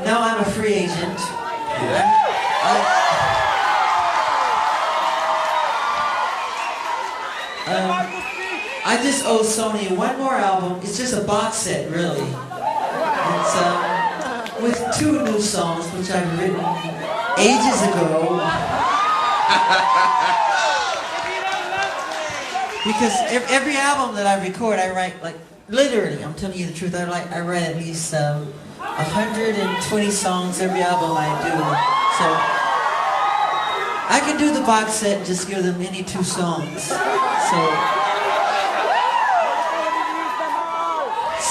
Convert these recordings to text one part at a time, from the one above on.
Now I'm a free agent. I just owe Sony one more album. It's just a box set, really. It's with 2 new songs, which I've written ages ago. Because every album that I record, I write, like, literally, I'm telling you the truth, I write at least 120 songs every album I do. So I can do the box set and just give them any 2 songs.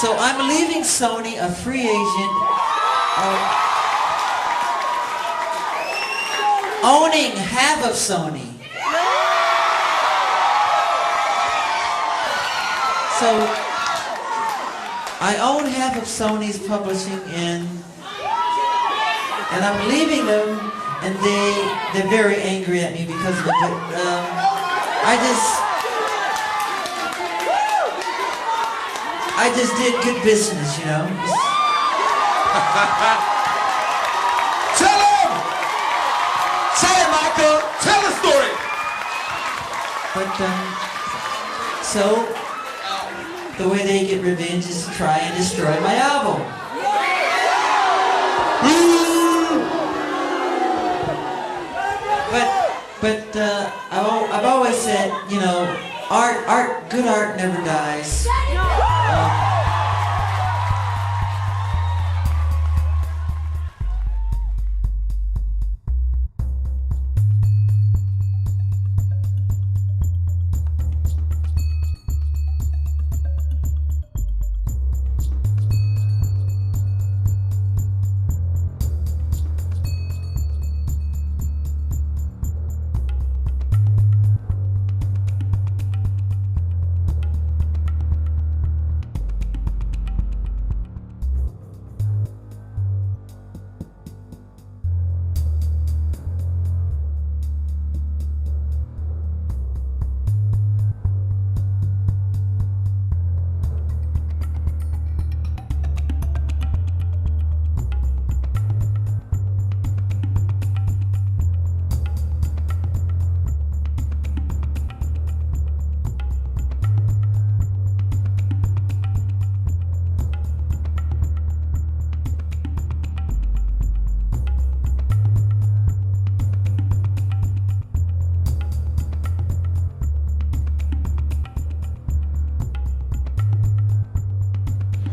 So I'm leaving Sony a free agent, owning half of Sony. So I own half of Sony's publishing, and I'm leaving them, and they're very angry at me because of it. But I just did good business, you know. Tell him! Say it, Michael! Tell the story! But, so, the way they get revenge is to try and destroy my album. But I've always said, you know, good art never dies.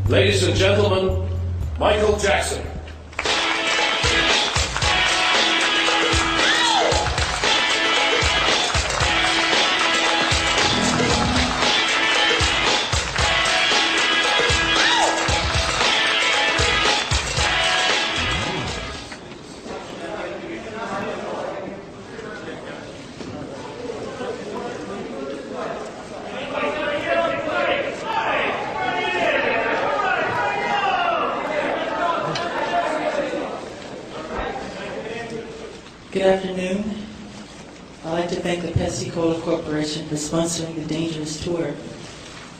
Ladies and gentlemen, Michael Jackson. Good afternoon. I'd like to thank the Pepsi-Cola Corporation for sponsoring the Dangerous Tour,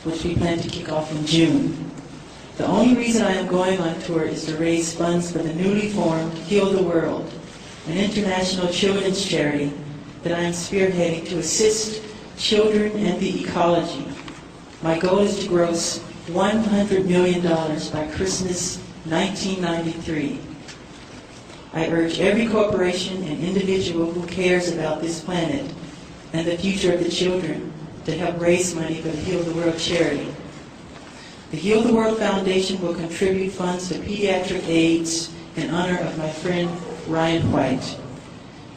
which we plan to kick off in June. The only reason I am going on tour is to raise funds for the newly formed Heal the World, an international children's charity that I am spearheading to assist children and the ecology. My goal is to gross $100 million by Christmas 1993. I urge every corporation and individual who cares about this planet and the future of the children to help raise money for the Heal the World charity. The Heal the World Foundation will contribute funds for pediatric AIDS in honor of my friend Ryan White.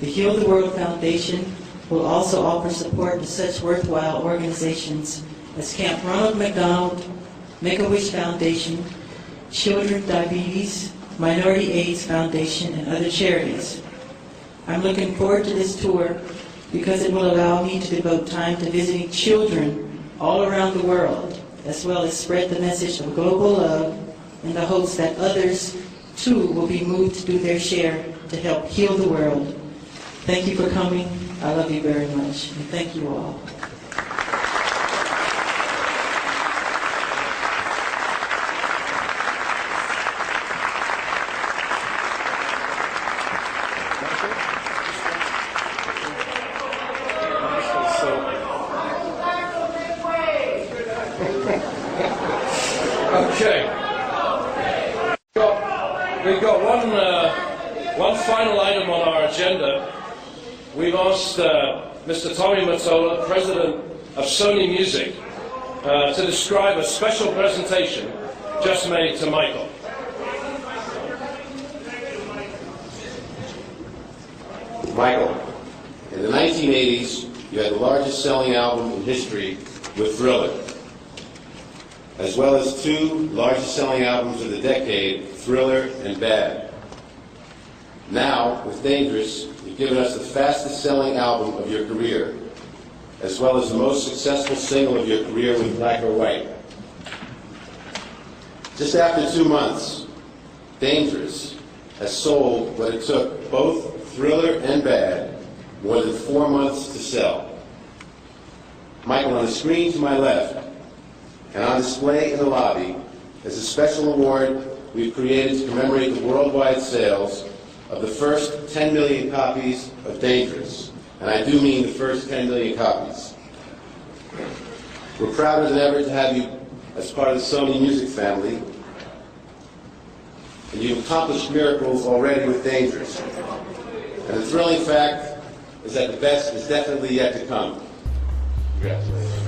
The Heal the World Foundation will also offer support to such worthwhile organizations as Camp Ronald McDonald, Make-A-Wish Foundation, Children Diabetes, Minority AIDS Foundation, and other charities. I'm looking forward to this tour because it will allow me to devote time to visiting children all around the world, as well as spread the message of global love in the hopes that others, too, will be moved to do their share to help heal the world. Thank you for coming. I love you very much, and thank you all. We've got one final item on our agenda. We've asked Mr. Tommy Mottola, President of Sony Music, to describe a special presentation just made to Michael. Michael, in the 1980s, you had the largest selling album in history with Thriller, as well as two largest selling albums of the decade, Thriller and Bad. Now, with Dangerous, you've given us the fastest selling album of your career, as well as the most successful single of your career with Black or White. Just after 2 months, Dangerous has sold what it took both Thriller and Bad more than 4 months to sell. Michael, on the screen to my left and on display in the lobby is a special award we've created to commemorate the worldwide sales of the first 10 million copies of Dangerous. And I do mean the first 10 million copies. We're prouder than ever to have you as part of the Sony Music family. And you've accomplished miracles already with Dangerous. And the thrilling fact is that the best is definitely yet to come. Congratulations.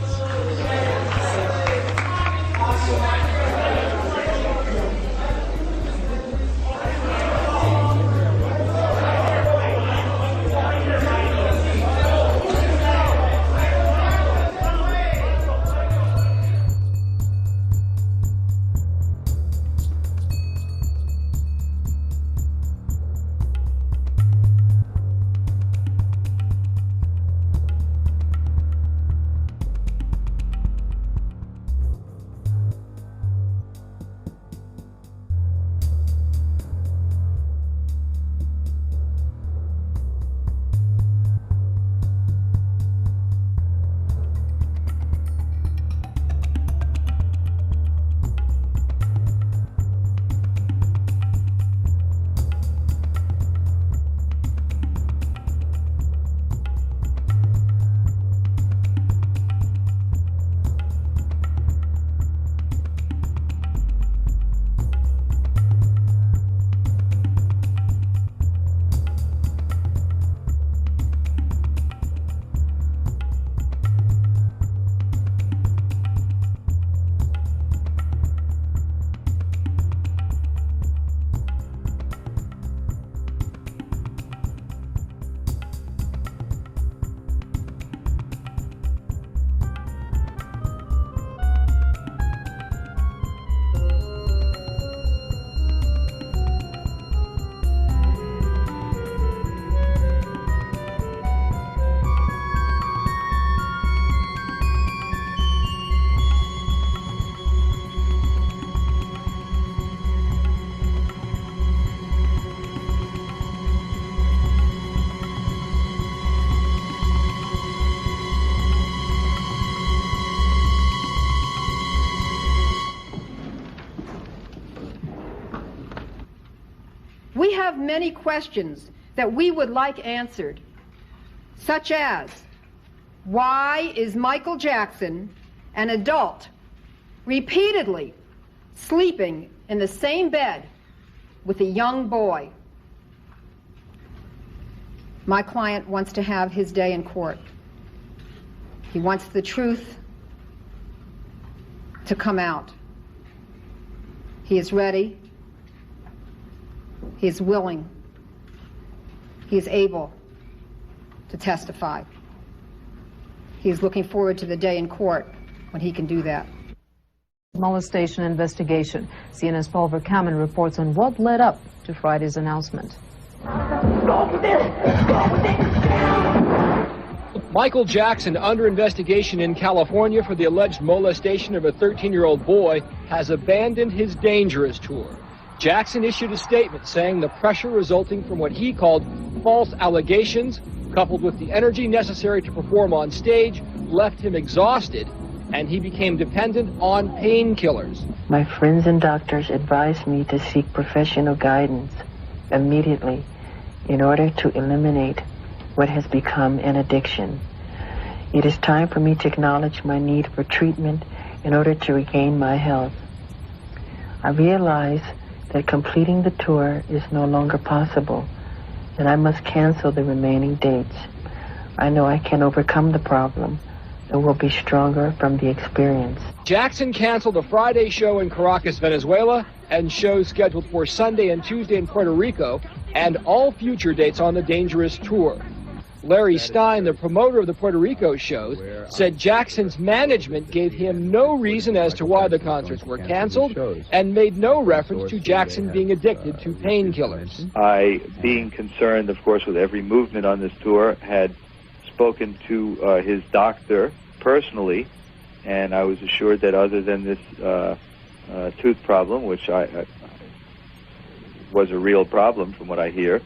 We have many questions that we would like answered, such as, why is Michael Jackson, an adult, repeatedly sleeping in the same bed with a young boy? My client wants to have his day in court. He wants the truth to come out. He is ready. He is willing. He is able to testify. He is looking forward to the day in court when he can do that. Molestation investigation. CNN's Paul Verkamen reports on what led up to Friday's announcement. Michael Jackson, under investigation in California for the alleged molestation of a 13-year-old boy, has abandoned his Dangerous tour. Jackson issued a statement saying the pressure resulting from what he called false allegations, coupled with the energy necessary to perform on stage, left him exhausted, and he became dependent on painkillers. My friends and doctors advised me to seek professional guidance immediately in order to eliminate what has become an addiction. It is time for me to acknowledge my need for treatment in order to regain my health. I realize that completing the tour is no longer possible, and I must cancel the remaining dates. I know I can overcome the problem and will be stronger from the experience. Jackson canceled the Friday show in Caracas, Venezuela, and shows scheduled for Sunday and Tuesday in Puerto Rico, and all future dates on the Dangerous tour. Larry Stein, the promoter of the Puerto Rico shows, said Jackson's management gave him no reason as to why the concerts were canceled and made no reference to Jackson being addicted to painkillers. I, being concerned, of course, with every movement on this tour, had spoken to his doctor personally, and I was assured that other than this tooth problem, which was a real problem from what I hear,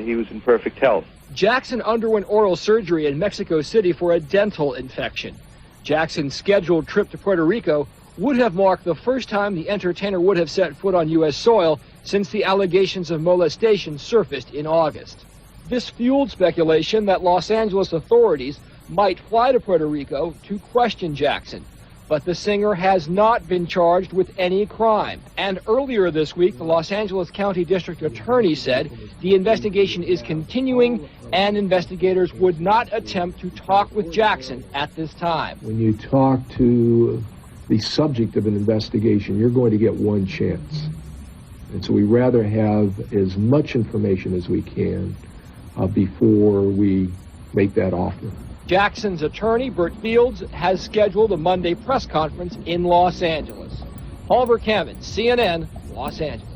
he was in perfect health. Jackson underwent oral surgery in Mexico City for a dental infection. Jackson's scheduled trip to Puerto Rico would have marked the first time the entertainer would have set foot on U.S. soil since the allegations of molestation surfaced in August. This fueled speculation that Los Angeles authorities might fly to Puerto Rico to question Jackson. But the singer has not been charged with any crime. And earlier this week, the Los Angeles County District Attorney said the investigation is continuing and investigators would not attempt to talk with Jackson at this time. When you talk to the subject of an investigation, you're going to get one chance. And so we rather have as much information as we can before we make that offer. Jackson's attorney, Bert Fields, has scheduled a Monday press conference in Los Angeles. Paul Verkaman, CNN, Los Angeles.